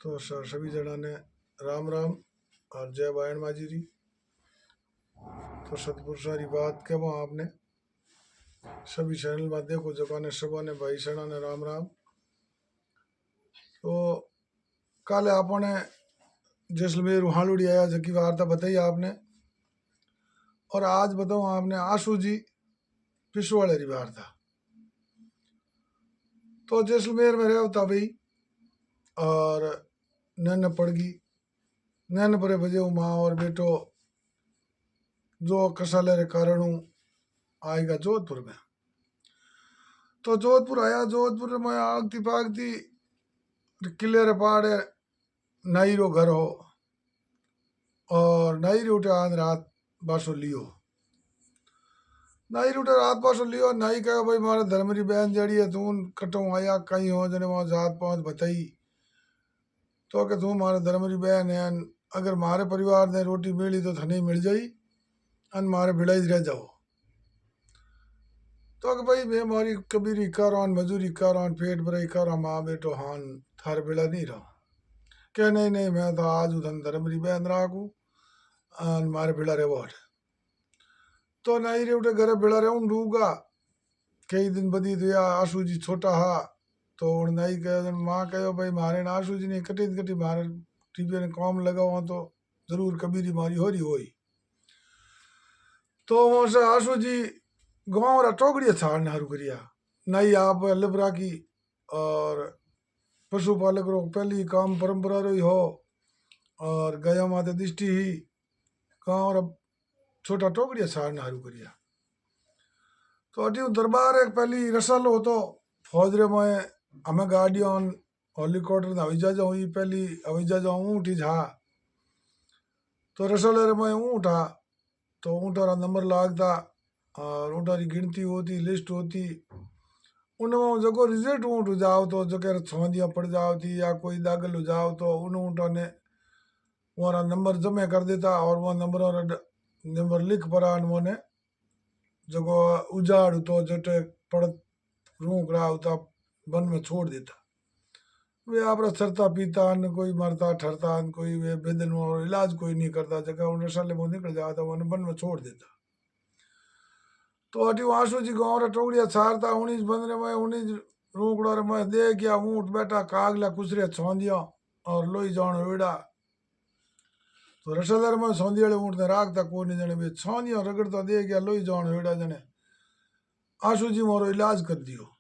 तो सभी जना ने राम राम और जय बायण माजी री। तो सतपुर सारी बात कहवा आपने सभी चैनल में देखो जगह ने सब ने भाई सणा ने राम राम। तो कल आपने जैसलमेर हालुड़ी आया जकी वार्ता बताई आपने, और आज बताऊँ आपने आशू जी पिछवाड़े री वार्ता। तो जैसलमेर में रहता भाई और नैन पड़गी नैन परे बजे माँ और बेटो जो कसाले रे कारण आएगा जोधपुर में। तो जोधपुर आया, जोधपुर में आगती पागती किले रे पहाड़े नाई रो घर हो और नाई रे उठे आंध रात बासो लियो। नाई रे उठे रात बासो लियो। नाई कहो भाई मारे धर्म री बहन जड़ी है तू कटो आया कहीं हो जने वहां जात पात बताई तो के तू मारे धर्म री बहन है, अगर मारे परिवार ने रोटी मिली तो थने मिल जाई अन मारे भिड़ाई रह जाओ। तो कि भाई मैं मारी कबीरी करान मजूरी करान पेट भराई करा माँ बेटो हान थार बेड़ा नहीं रहा क्या नहीं नहीं मैं तो आज उधन धर्म री बहन राखू अन मारे बेड़ा रे वोट। तो नहीं रे उठे घरे बेड़ा रे डूगा कई दिन बदी तो या आशू जी छोटा हा तो नहीं कह माँ कहो भाई मारे ना आशू जी ने कटी कटी मारे टीपे ने काम लगाओ तो जरूर कबीरी मारी हो रही होई। तो वहां से आशू जी गाँव रा टोकड़िया छाड़ने हारू करिया नहीं आप लिबरा की और पशुपालक रो पहली काम परंपरा रही हो और गया माते दृष्टि ही गाँव रा छोटा टोकड़िया छाड़ने हारू करिया। तो अटी दरबार एक पहली रसल हो तो फौज रे में हमें गाड़ियों हेलीकॉप्टर हवाई जहाज हुई पहली हवाई जहाज ऊँट ही जा तो रसल रे में ऊँट आ तो ऊँट वाला नंबर लागता और ऊँट की गिनती होती लिस्ट होती उनमें जो रिजल्ट ऊँट हो जाओ तो जो कह छौंदियाँ पड़ जाओ थी या कोई दागल हो जाओ तो उन ऊँटों ने वहाँ नंबर जमा कर देता और वह नंबर लिख पड़ा उन्होंने जो उजाड़ तो जटे पड़ रूक रहा होता वन में छोड़ देता। वे आप सरता पीता न कोई मरता ठरता न कोई वे बेदन और इलाज कोई नहीं करता जगह उन रसाले में निकल जाता वन वन में छोड़ देता। तो अटी आशू जी गाँव रा टोकड़िया छारता 19 बंदरे में 19 रूकड़ा रे में दे गया ऊँट बैठा कागला कुसरे छौंदिया और लोई जान वेड़ा तो रसलर में सौंदी वाले ऊँट ने राखता कोई नहीं जने वे छौंदिया रगड़ता दे गया लोई जान वेड़ा जने आशू जी मोरो इलाज कर दियो।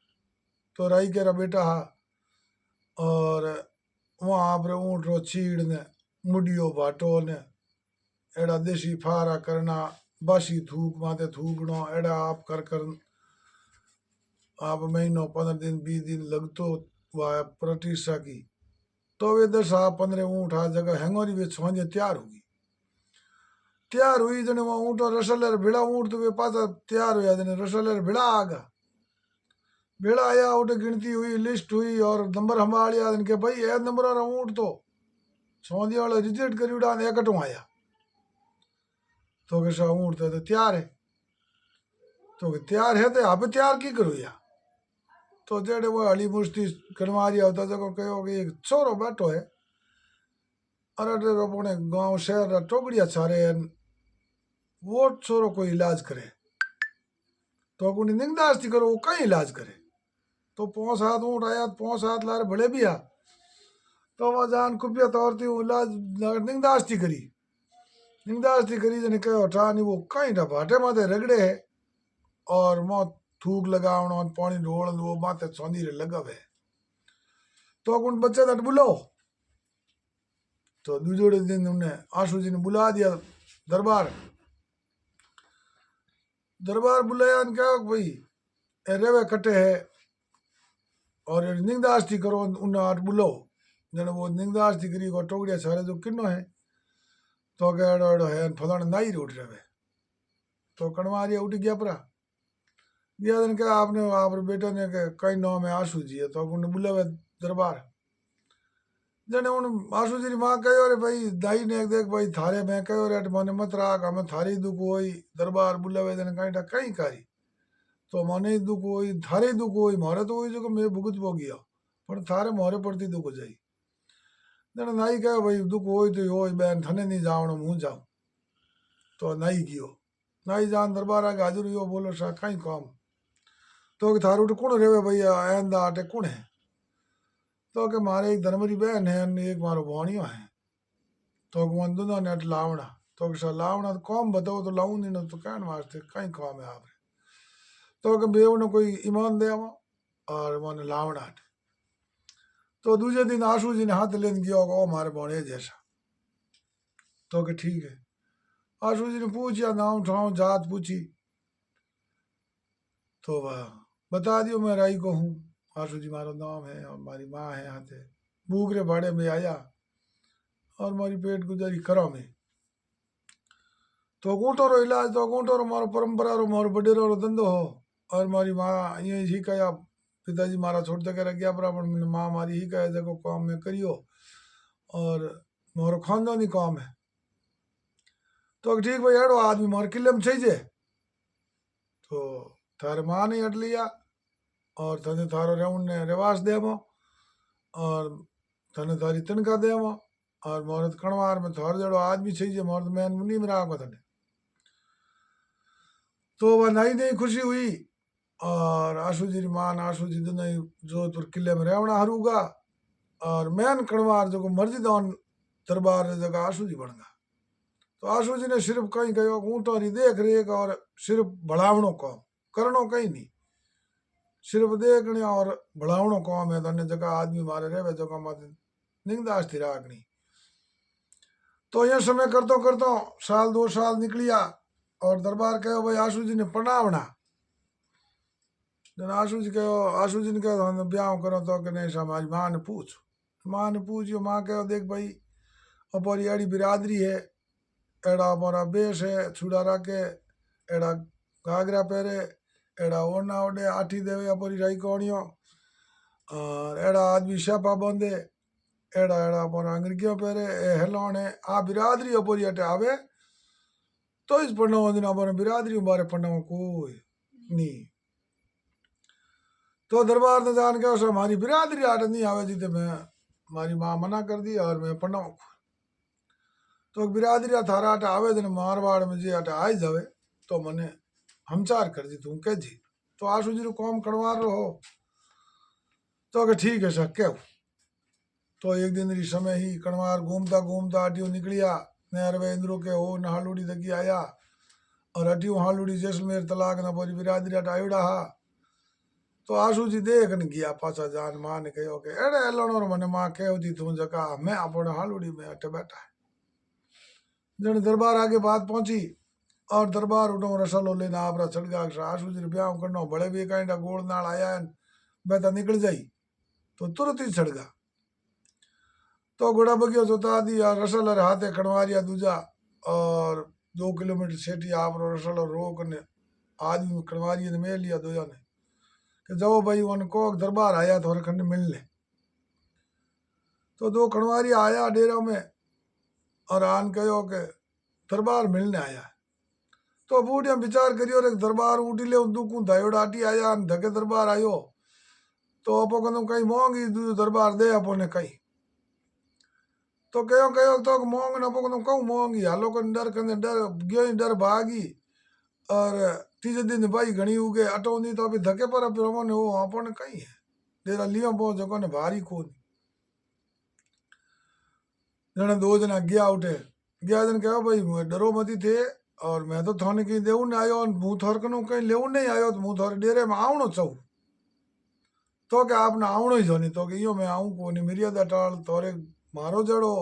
तो राई केरा बेटा हा और वहाँ आप ऊँट रो छीड़ ने मुडियो भाटो ने एड़ा देसी फारा करना बासी थूक माते थूकनो एड़ा आप कर आप महीनों 15 दिन 20 दिन लगतो वह प्रतिष्ठा की तो वे 10-15 ऊँट आ जगह हैंगोरी वे छौंजे तैयार हुई जने वहाँ ऊँट और रसलर भिड़ा ऊँट तो वे पासा तैयार हुआ जने रसलर भिड़ा आगा भेड़ा आया उठे गिनती हुई लिस्ट हुई और नंबर हम आलिया के भाई ए नंबर वाला ऊँट तो छौंदिया वाला रिजेक्ट करी उड़ा एकटों आया तो कैसा ऊँट तो तैयार है तो तैयार है तो आप तैयार की करो या तो जेड़े वो हली मुश्ती कनवारिया होता जगह कहो कि एक छोरो बैठो है अरे अपने गांव शहर टोकड़िया छारे वो छोरो कोई इलाज करे तो अपनी निंदास्ती करो वो कहीं इलाज करे तो 5-7 ऊँट आया 5-7 लारे भले भी आ तो वह जान कुपिया तौर थी इलाज निंदास्ती करी जने कहो उठा नहीं वो कहीं ना भाटे माते रगड़े है और मौत थूक लगावनो पानी ढोल वो माते सौंदी रे लगावे तो उन बच्चे तट बुलाओ तो दूसरे दिन उन्हें आशू जी ने बुला दिया दरबार बुलाया क्या भाई रेवे कटे है और निंदास्ती करो उन्हें आठ बुलाओ जने वो निंदास्ती करी को टोकड़िया सारे जो किन्नो है तो एड़ो है फलाना नाई उठ रहे तो कणवारिया उठ गया परा गया दिन क्या आपने आप बेटे ने कई नाम है आशू जी है तो उन्हें बुलावे दरबार जने उन आशू जी माँ कहो रे भाई दाई ने देख भाई थारे मैं कहो रे मने मत राख हमें थारी दुख होई दरबार बुलावे जने कहीं कहीं कारी तो मने दुख होई थारे दुख होई मारे तो वही जो मैं भुगत पो गया पर थारे मोरे पड़ती दुख हो जाई जने नाई कहे भाई दुख हो तो हो बहन थने नहीं जावणो हूँ जाऊँ। तो नाई गयो, नाई जान दरबार आगे हाजिर हुई बोलो सा कई काम तो कि थारू कुण रेवे भैया आंदा आटे कुण है। तो कि मारे एक धर्मरी बहन है और एक मारो भाणियो है। तो कि दोनों ने अट लावणा। तो कि लावणा तो काम बताओ तो लाऊं नहीं तो कहने वास्ते कई काम है आप। तो कि बेव ने कोई ईमान दे और मैंने लावणा अट। तो दूसरे दिन आशू जी ने हाथ लेन गया होगा हमारे भाणे जैसा। तो कि ठीक है। आशू जी ने पूछा नाम ठाव जात पूछी तो वह बता दियो मैं राई को हूँ। आशू जी मारो नाम है और हमारी माँ है यहाँ से बूगरे भाड़े में आया और हमारी पेट गुजारी करो में। तो गुंटो रो इलाज तो गुंटो रो मारो परंपरा रो मारो बडेरो रो धंधो हो और हमारी माँ ये ही कहा पिताजी मारा छोड़ दे कर गया ब्राह्मण माँ हमारी ही कहे देखो काम में करियो और मारो खानदानी काम है। तो ठीक भाई एड़ो आदमी मार किले में चाहिए तो थारे माँ ने हट लिया और तने थारो रेउन ने रिवाज देवो और तने थारी तनखा देवो और मोरत कणवार में थार जड़ो आदमी चाहिए मोरत मैन मुनी में राखो तने। तो वह नई नई खुशी हुई और आशू जी मान आशू जी दोनों जोधपुर किले में रेवणा हरूगा और मैन कणवार जो मर्जी दान दरबार जगह आशू जी बन गया। तो आशू जी ने सिर्फ कहीं कहो ऊँटों री देख रेख और सिर्फ बढ़ावणो काम करनो कहीं नहीं सिर्फ देखने और बढ़ावणो काम है। तो जगह आदमी मारे रहे जगह मत निंदास थी राखनी। तो यह समय करतो करतो साल 2 साल निकलिया और दरबार कहो भाई आशू जी ने पढ़ावना। जन आशू जी कहो आशू जी ने कहो ब्याह करो तो कि नहीं हमारी माँ ने पूछियो माँ कहो देख भाई अपनी एड़ी बिरादरी है एड़ा हमारा बेस है छुड़ा रखे एड़ा घाघरा पहरे एड़ा ओढ़ना ओढ़े आठी देवे अपनी राई कोणियो और एड़ा आदमी शापा बांधे एड़ा एड़ा अपना अंग्रेजियों पहरे ए हेलोने आ बिरादरी अपनी अटे आवे तो इस पढ़ना दिन अपने बिरादरी बारे पढ़ना कोई नहीं। तो दरबार ने जान के हमारी बिरादरी आट नहीं आवे जी तो मैं हमारी माँ मना कर दी और मैं पढ़ना। तो बिरादरी थारा आट आवे दिन मारवाड़ में जे आट आई जावे तो मने हमचार कर दी तू कह जी। तो आशू जी काम कड़वार रहो तो कि ठीक है सर क्या। तो एक दिन री समय ही कणवार घूमता घूमता अटियो निकलिया नहर वे इंद्रो के हो नहालूड़ी तकी आया और अटियो हालूड़ी जैसलमेर तलाक न बोरी बिरादरी अट आयोड़ा हा। तो आशू जी देख न गया पाछा जान माँ ने कहो कि एड़े एलणो मने माँ कहो थी तू जका मैं अपने हालूड़ी में अटे बैठा है। जन दरबार आगे बात पहुंची और दरबार उठो रसलो लेना आपरा चढ़ गया आशू जी ब्याह करना बड़े भी कहीं गोड़ नाल आया बेता निकल जाई तो तुरंत ही चढ़ गया। तो घोड़ा बगियो जोता दिया रसल हाथे खड़वारिया दूजा और 2 किलोमीटर सेठी आप रसल रोक ने आदमी खड़वारिया ने मेल लिया दोया ने कि जाओ भाई उनको दरबार आया तो खंड मिल ले। तो 2 खड़वारिया आया डेरा में और आन कहो के दरबार मिलने आया। तो बूढ़िया विचार करियो रे दरबार उठी ले दुकू धायोड़ा आटी आया धके दरबार आयो तो अपो कदम कहीं मोंगी दरबार दे अपो ने कहीं। तो कहो तो मोंग न अपो कदम कहूँ मोंगी हालो को डर कने डर गयो ही डर भागी और तीजे दिन भाई घनी उगे अटोंदी तो अभी धके पर ने वो अपो ने कहीं है डेरा लियो पो जको ने भारी खून जने 2 जना गया उठे गया जन कहो भाई डरो मती थे और मैं तो थाने कहीं देऊ नहीं आयो मुँह थोर कनु कहीं लेऊ नहीं आयो तो मुँह थोर डेरे में आवणो चाहूँ तो क्या आपने आवणो ही जोनी तो कि यो मैं आऊँ को नहीं मिरियदा टाल थोरे मारो जड़ो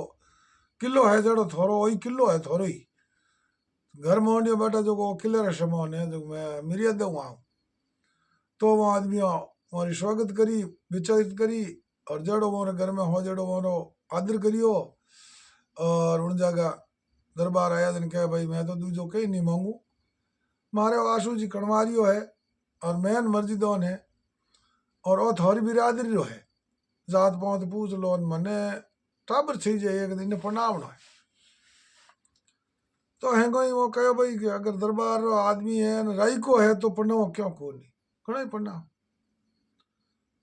किलो है जड़ो थोरो वही किलो है थोरो ही घर में होने बैठा जो को किले रे समान है जो मैं मिरियदा आऊँ। तो वो आदमी हमारी स्वागत करी विचारित करी और जड़ो मोरे घर में हो जड़ो मोरो आदर करियो और उन जगह दरबार आया दिन कहे भाई मैं तो दूजो कहीं नहीं मांगू मारे आशू जी कणवारियो है और मैन मर्जी दोन है और ओ थोड़ी बिरादरी रो है जात पात पूछ लो मने टाबर छी जाए एक दिन पनावना है। तो है कोई वो कहो भाई कि अगर दरबार रो आदमी है न राई को है तो पढ़ना क्यों को नहीं घना ही पढ़ना।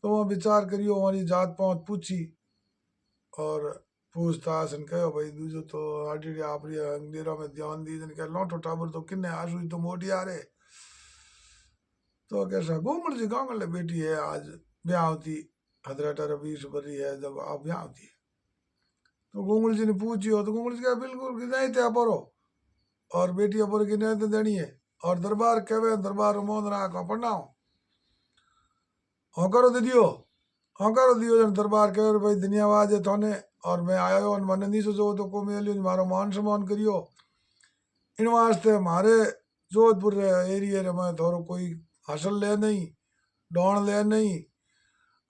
तो वो विचार करियो हमारी जात पात पूछी और पूछताछ कहो भाई दूजो तो आटी आप डेरा में ध्यान दी कह लौटो टाबर तो किन्ने आशू जी तो मोटी आ रे तो कैसा घूमर जी गांगल बेटी है आज ब्याह होती हजरत रबीश बरी है जब आप ब्याह होती है तो गोंगल जी ने पूछी हो तो गोंगल जी कहा बिल्कुल कि नहीं थे अपरो और बेटी अपर की नहीं देनी है और दरबार कहवे दरबार मोहन राख पढ़ना हाँ करो दीदियो हाँ करो दियो जन दरबार कहो भाई धन्यवाद है थाने और मैं आया हो और मैंने नहीं सोचो तो को मिलियो मारो मान सम्मान करियो इन वास्ते मारे जोधपुर एरिया रे मैं थोरो कोई हासिल ले नहीं डोन ले नहीं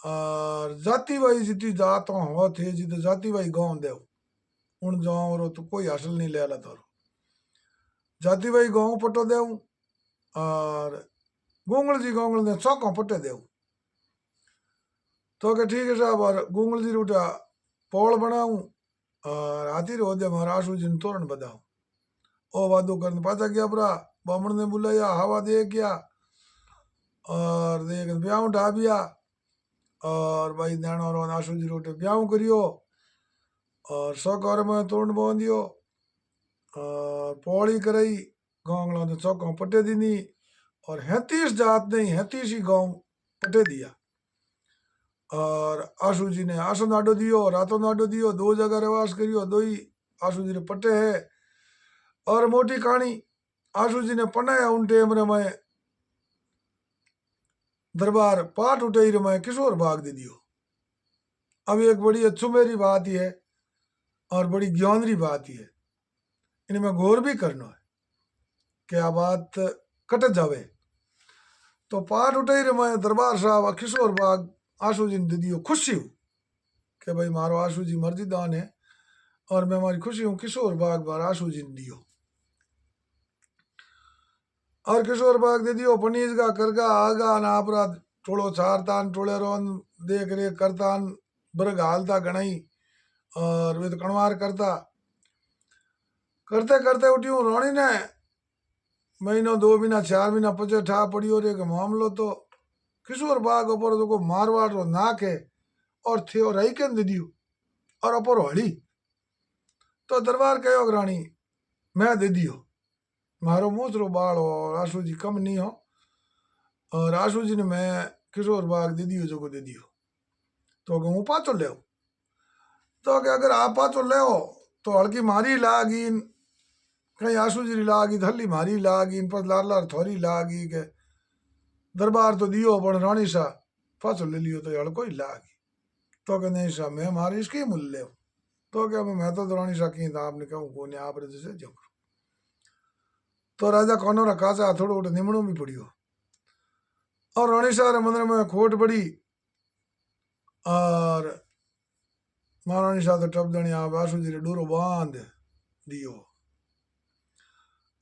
और जाति भाई जितनी जात हो थे जित जाति भाई गांव देव उन गाँव रो तो कोई हासिल नहीं ले ला थारो जाति भाई गाँव पटो देव और गोंगल ने चौकों पटे देव तो के ठीक है साहब और गोंगल जी रूटा पोल बनाऊं और हाथी रो दे मारा आशू जी ने तोरण बधाऊं ओ वादो करने पाचा गया परा बामण ने बुलाया हवा दे गया और देख ब्याह ढा बिया और भाई दैनो रो आशू जी रोटे ब्याह करियो और सौकर में तोरण बांध दियो और पौड़ी कराई गांगला ने चौकों पटे दीनी और 37 जात नहीं 37 ही गांव पटे दिया और आशू जी ने आसो नाडो दियो रातो नाडो दियो 2 जगह रहवास करियो 2 ही आशू जी ने पटे है और मोटी कहानी आशू जी ने पनाया उन टेम रे मैं दरबार पाठ उठे रे मैं किशोर बाग दे दियो अब एक बड़ी अच्छुमेरी बात ही है और बड़ी ज्ञानरी बात ही है इनमें गौर भी करना है क्या बात कट जावे तो पाठ उठे रे मैं दरबार साहब किशोर बाग आशू जी ने दे दियो खुशी हूँ कि भाई मारो आशू जी मर्जी दान है और मैं हमारी खुशी हूँ किशोर बाग बार आशू जी ने दियो और किशोर बाग दे दियो पनीज का करगा आगा ना अपराध टोलो चारतान टोले रोन देख रेख करतान बरग हालता गणाई और वे तो कणवार करता करते करते उठी हूँ रोणी ने महीनों 2 महीना 4 महीना पचे ठा पड़ियो रे के मामलो तो किशोर बाग ऊपर तो को मारवाड़ रो नाक है और थे और रही के दे दियो और ऊपर हड़ी तो दरबार कहो रानी मैं दे दियो मारो मूसरो बाल हो और आशू जी कम नहीं हो और आशू जी ने मैं किशोर बाग दे दियो जो को दे दियो तो हूँ पाचो ले तो कि अगर आप पाचो ले तो हल्की मारी लागी कहीं आशू जी लागी थली मारी लागी पर लार लार थोड़ी लागी के दरबार तो दियो पण रानी सा पाचो ले लियो तो हल्को ही लागी तो कि नहीं सा मैं मारी इसकी मूल्य तो क्या मैं तो रानी सा की था आपने कहूँ को आप जैसे जो तो राजा कौनो रखा सा थोड़ो उठ निमणो भी पड़ियो और रानी सा मंदिर में खोट पड़ी और महारानी सा तो टप दणी आप आशू जी डोरो बांध दियो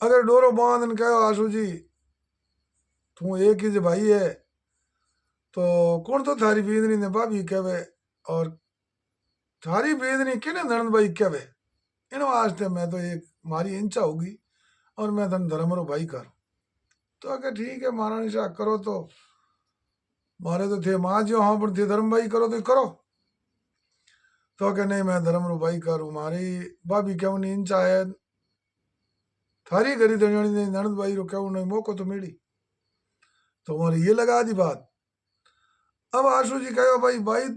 अगर डोरो बांध कहो आशू जी तू एक ही भाई है तो कौन तो थारी बींदनी ने भाभी कहवे और थारी बींदनी किने ननद भाई कहवे इन वास्ते मैं तो एक मारी इंचा होगी और मैं धन धर्म रो भाई कर तो अगर ठीक है महारानी शाह करो तो मारे तो थे माँ जो हाँ पर थे धर्म भाई करो तो करो तो क्या नहीं मैं धर्म रो भाई करूँ मारी भाभी क्यों नहीं इंचा है थारी गरी धनी ने ननद भाई रो क्यों नहीं मौको तो मिली तो हमारी ये लगा दी बात अब आशू जी कहो भाई भाई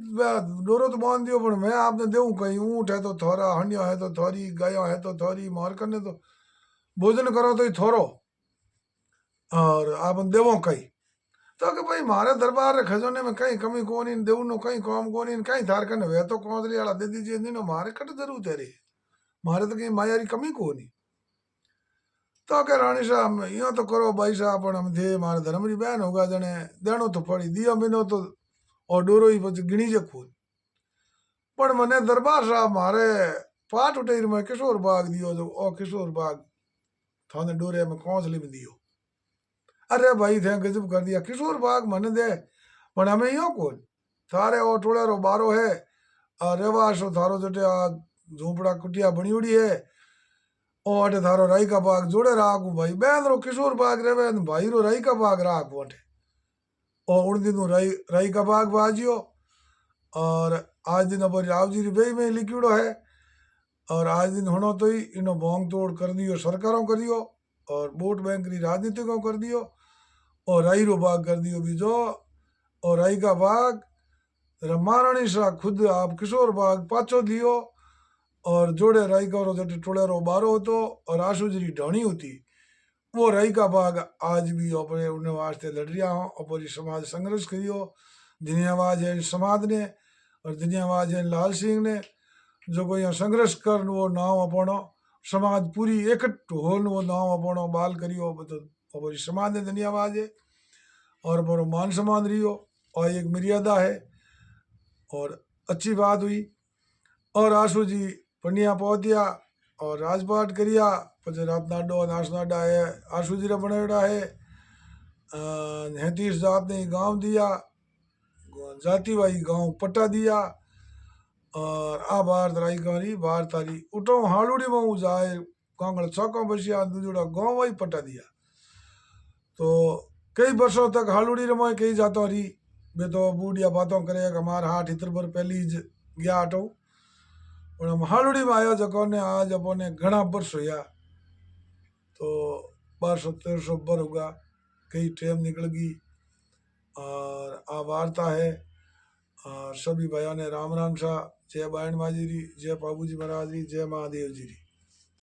डोरो तो बांध दियो पर मैं आपने देऊं कहीं ऊँट है तो थोड़ा हंडिया है तो थोड़ी गाया है तो थोड़ी मार करने तो भोजन करो तो ही थोरो और आप देवो कहीं तो कि भाई मारे दरबार रे खजाने में कहीं कमी को नहीं देऊ नो कहीं काम को नहीं कहीं थार करने वे तो कौंदरी वाला दे दीजिए नहीं नो मारे कट जरूर तेरे मारे तो कहीं मायारी कमी को नहीं तो के रानी साहब यो तो करो भाई साहब हम थे मारे धर्म री बहन होगा जने देनो तो पड़ी दिया बिनो तो और डोरो ही बच गिणी जे खून पर मने दरबार साहब मारे पाठ उठे मैं किशोर बाग दियो जो ओ किशोर बाग थाने डोरे में कौंसली में दियो अरे भाई थे गजब कर दिया किशोर बाग मन दे पर हमें यो कौन थारे ओ टोले रो बारो है और रेवास थारो जटे झोपड़ा कुटिया बनी उड़ी है ओ अटे थारो राई का बाग जोड़े राखू भाई बहन रो किशोर बाग रेवे भाई रो राई का बाग राखू अटे ओ उन दिन राई का बाग बाजियो और आज दिन पर राव जी बेई में लिखिड़ो है और आज दिन होना तो ही इनो भोंग तोड़ कर दियो सरकारों कर दियो और वोट बैंक री राजनीतिकों कर दियो और राई रो बाग कर दियो बीजो और राई का बाग महाराणी शाह खुद आप किशोर बाग पाछो दियो और जोड़े राई का रो जटे टोड़ा रो बारो होतो और आशू जी ढाणी होती वो राई का बाग आज भी अपने उन्हें वास्ते लड़ रहा हो अपनी समाज संघर्ष करियो धन्यवाद है समाज ने और धन्यवाद है लाल सिंह ने जो कोई यहाँ संघर्ष कर वो नाव अपनो समाज पूरी एकट हो वो नाव अपनो बाल करियो तो अपनी समाज ने धन्यवाद है और अपनो मान सम्मान रियो और एक मर्यादा है और अच्छी बात हुई और आशू जी पनिया पहुंचिया और राजपाट करिया पचे रात नाडो नाश नाडा है आशू जी रा बनाड़ा है 33 जात ने गांव दिया जाति भाई गांव पट्टा दिया और आ बार तराई कारी बार तारी उठो हालुड़ी में जाए कांगड़ चौका बसिया दूजोड़ा गांव वही पट्टा दिया तो कई वर्षों तक हालुड़ी रमाए कई जातों रही वे तो बूढ़िया बातों करे हमार हाथ इतर पर पहली गया हटो और हम हालुड़ी में आयो जको ने आज अपने घना वर्ष होया तो 1200-1300 बर होगा कई टाइम निकल गई और आ वार्ता है और सभी भाइयों ने राम राम शाह जय बायण माजी री जय बाबू जी महाराज री जय महादेव जी री।